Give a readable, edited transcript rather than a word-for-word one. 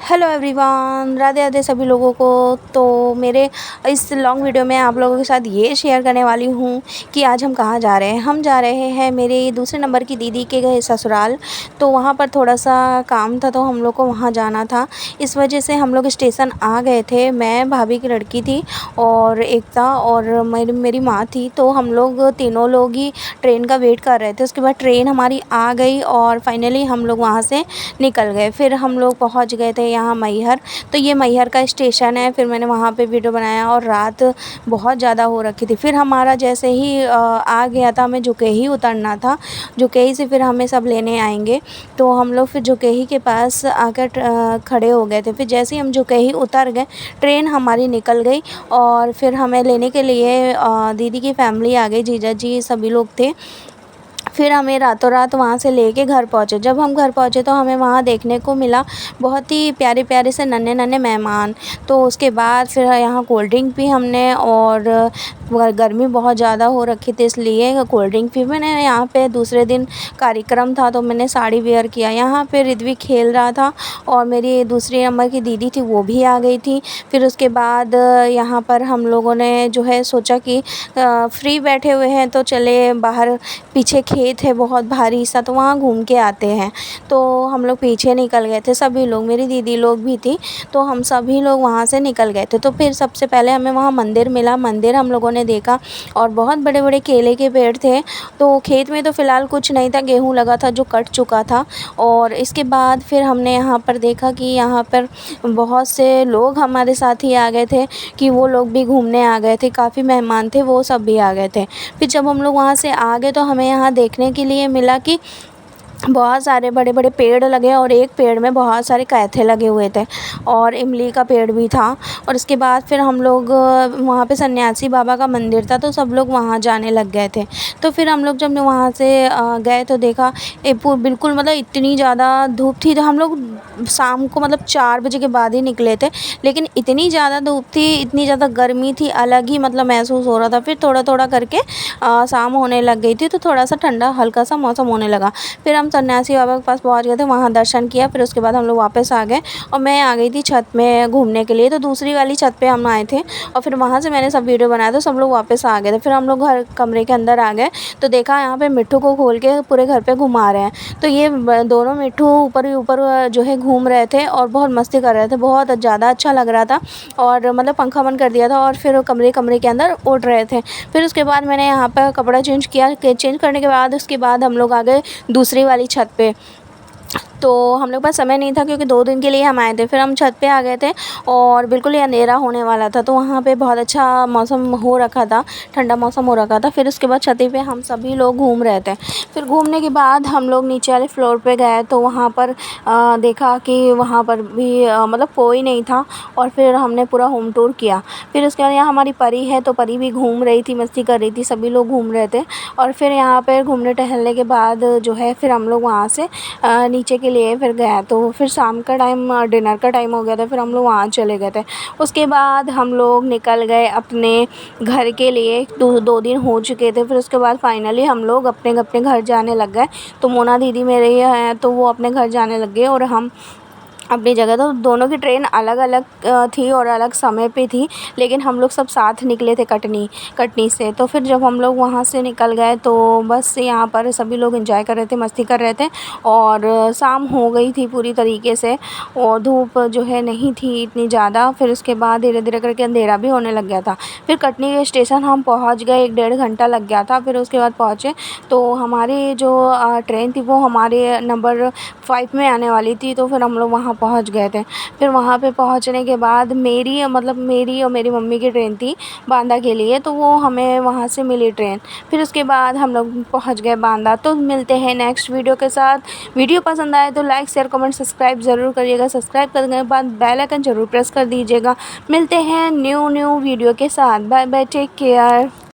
Hello everyone, Radhe Radhe सभी लोगों को। तो मेरे इस लॉन्ग वीडियो में आप लोगों के साथ ये शेयर करने वाली हूँ कि आज हम कहाँ जा रहे हैं। हम जा रहे हैं मेरे दूसरे नंबर की दीदी के घर ससुराल। तो वहाँ पर थोड़ा सा काम था, तो हम लोग को वहाँ जाना था। इस वजह से हम लोग स्टेशन आ गए थे। मैं, भाभी की लड़की थी और एकता और मेरी माँ थी। तो हम लोग तीनों लोग ही ट्रेन का वेट कर रहे थे। उसके बाद ट्रेन हमारी आ गई और फाइनली हम लोग वहाँ से निकल गए। फिर हम लोग पहुँच गए थे यहाँ मैहर। तो ये मैहर का स्टेशन है। फिर मैंने वहाँ पे वीडियो बनाया और रात बहुत ज़्यादा हो रखी थी। फिर हमारा जैसे ही आ गया था, हमें जुकेही उतरना था। जुकेही से फिर हमें सब लेने आएंगे। तो हम लोग फिर जुकेही के पास आकर खड़े हो गए थे। फिर जैसे ही हम जुकेही उतर गए, ट्रेन हमारी निकल गई और फिर हमें लेने के लिए दीदी की फैमिली आ गई, जीजा जी सभी लोग थे। फिर हमें रातों रात वहाँ से लेके घर पहुँचे। जब हम घर पहुँचे तो हमें वहाँ देखने को मिला बहुत ही प्यारे प्यारे से नन्हे नन्हे मेहमान। तो उसके बाद फिर यहाँ कोल्ड ड्रिंक भी हमने, और गर्मी बहुत ज़्यादा हो रखी थी इसलिए कोल्ड ड्रिंक भी मैंने। यहाँ पे दूसरे दिन कार्यक्रम था तो मैंने साड़ी वेयर किया। यहाँ पे ऋत्विक खेल रहा था और मेरी दूसरी नंबर की दीदी थी वो भी आ गई थी। फिर उसके बाद यहाँ पर हम लोगों ने जो है सोचा कि फ्री बैठे हुए हैं तो चले बाहर, पीछे खेत है बहुत भारी सा, तो वहाँ घूम के आते हैं। तो हम लोग पीछे निकल गए थे सभी लोग, मेरी दीदी लोग भी थी। तो हम सभी लोग वहाँ से निकल गए थे। तो फिर सबसे पहले हमें वहाँ मंदिर मिला। मंदिर हम लोगों ने देखा और बहुत बड़े बड़े केले के पेड़ थे। तो खेत में तो फ़िलहाल कुछ नहीं था, गेहूँ लगा था जो कट चुका था। और इसके बाद फिर हमने यहाँ पर देखा कि यहाँ पर बहुत से लोग हमारे साथ ही आ गए थे, कि वो लोग भी घूमने आ गए थे। काफ़ी मेहमान थे, वो सब भी आ गए थे। फिर जब हम लोग वहाँ से आ गए तो हमें यहाँ देखने के लिए मिला कि बहुत सारे बड़े बड़े पेड़ लगे और एक पेड़ में बहुत सारे कैथे लगे हुए थे और इमली का पेड़ भी था। और उसके बाद फिर हम लोग वहाँ पे सन्यासी बाबा का मंदिर था, तो सब लोग वहाँ जाने लग गए थे। तो फिर हम लोग जब वहाँ से गए तो देखा बिल्कुल मतलब इतनी ज़्यादा धूप थी। तो हम लोग शाम को मतलब 4 बजे के बाद ही निकले थे, लेकिन इतनी ज़्यादा धूप थी, इतनी ज़्यादा गर्मी थी, अलग ही मतलब महसूस हो रहा था। फिर थोड़ा थोड़ा करके शाम होने लग गई थी तो थोड़ा सा ठंडा हल्का सा मौसम होने लगा। फिर हम सन्यासी बाबा के पास पहुंच गए थे, वहाँ दर्शन किया। फिर उसके बाद हम लोग वापस आ गए और मैं आ गई थी छत में घूमने के लिए। तो दूसरी वाली छत पे हम आए थे और फिर वहाँ से मैंने सब वीडियो बनाया, तो सब लोग वापस आ गए थे। फिर हम लोग घर कमरे के अंदर आ गए तो देखा यहाँ पे मिट्ठू को खोल के पूरे घर पे घुमा रहे हैं। तो ये दोनों मिट्ठू ऊपर ही ऊपर जो है घूम रहे थे और बहुत मस्ती कर रहे थे, बहुत ज़्यादा अच्छा लग रहा था। और मतलब पंखा बंद कर दिया था और फिर कमरे कमरे के अंदर उड़ रहे थे। फिर उसके बाद मैंने यहाँ पर कपड़ा चेंज किया। चेंज करने के बाद उसके बाद हम लोग आ गए दूसरी वाली छत पे। तो हम लोग के पास समय नहीं था क्योंकि 2 दिन के लिए हम आए थे। फिर हम छत पे आ गए थे और बिल्कुल ही अंधेरा होने वाला था। तो वहाँ पे बहुत अच्छा मौसम हो रखा था, ठंडा मौसम हो रखा था। फिर उसके बाद छत पे हम सभी लोग घूम रहे थे। फिर घूमने के बाद हम लोग नीचे वाले फ्लोर पे गए तो वहाँ पर देखा कि वहाँ पर भी मतलब कोई नहीं था। और फिर हमने पूरा होम टूर किया। फिर उसके बाद यहाँ हमारी परी है, तो परी भी घूम रही थी, मस्ती कर रही थी, सभी लोग घूम रहे थे। और फिर यहाँ पर घूमने टहलने के बाद जो है फिर हम लोग वहाँ से नीचे के लिए फिर गया। तो फिर शाम का टाइम डिनर का टाइम हो गया था, फिर हम लोग वहाँ चले गए थे। उसके बाद हम लोग निकल गए अपने घर के लिए। 2 दिन हो चुके थे। फिर उसके बाद फाइनली हम लोग अपने अपने घर जाने लग गए। तो मोना दीदी मेरे हैं तो वो अपने घर जाने लग गए और हम अपनी जगह। तो दोनों की ट्रेन अलग अलग थी और अलग समय पे थी, लेकिन हम लोग सब साथ निकले थे कटनी से। तो फिर जब हम लोग वहाँ से निकल गए तो बस यहाँ पर सभी लोग एंजॉय कर रहे थे, मस्ती कर रहे थे। और शाम हो गई थी पूरी तरीके से और धूप जो है नहीं थी इतनी ज़्यादा। फिर उसके बाद धीरे धीरे करके अंधेरा भी होने लग गया था। फिर कटनी के स्टेशन हम पहुँच गए, 1-1.5 घंटा लग गया था। फिर उसके बाद पहुँचे तो हमारी जो ट्रेन थी वो हमारे नंबर 5 में आने वाली थी। तो फिर हम लोग वहाँ पहुँच गए थे। फिर वहाँ पे पहुँचने के बाद मेरी और मेरी मम्मी की ट्रेन थी बांदा के लिए, तो वो हमें वहाँ से मिली ट्रेन। फिर उसके बाद हम लोग पहुँच गए बांदा। तो मिलते हैं नेक्स्ट वीडियो के साथ। वीडियो पसंद आए तो लाइक शेयर कमेंट सब्सक्राइब ज़रूर करिएगा। सब्सक्राइब करने के बाद बेल आइकन ज़रूर प्रेस कर दीजिएगा। मिलते हैं न्यू वीडियो के साथ। Bye bye, take care.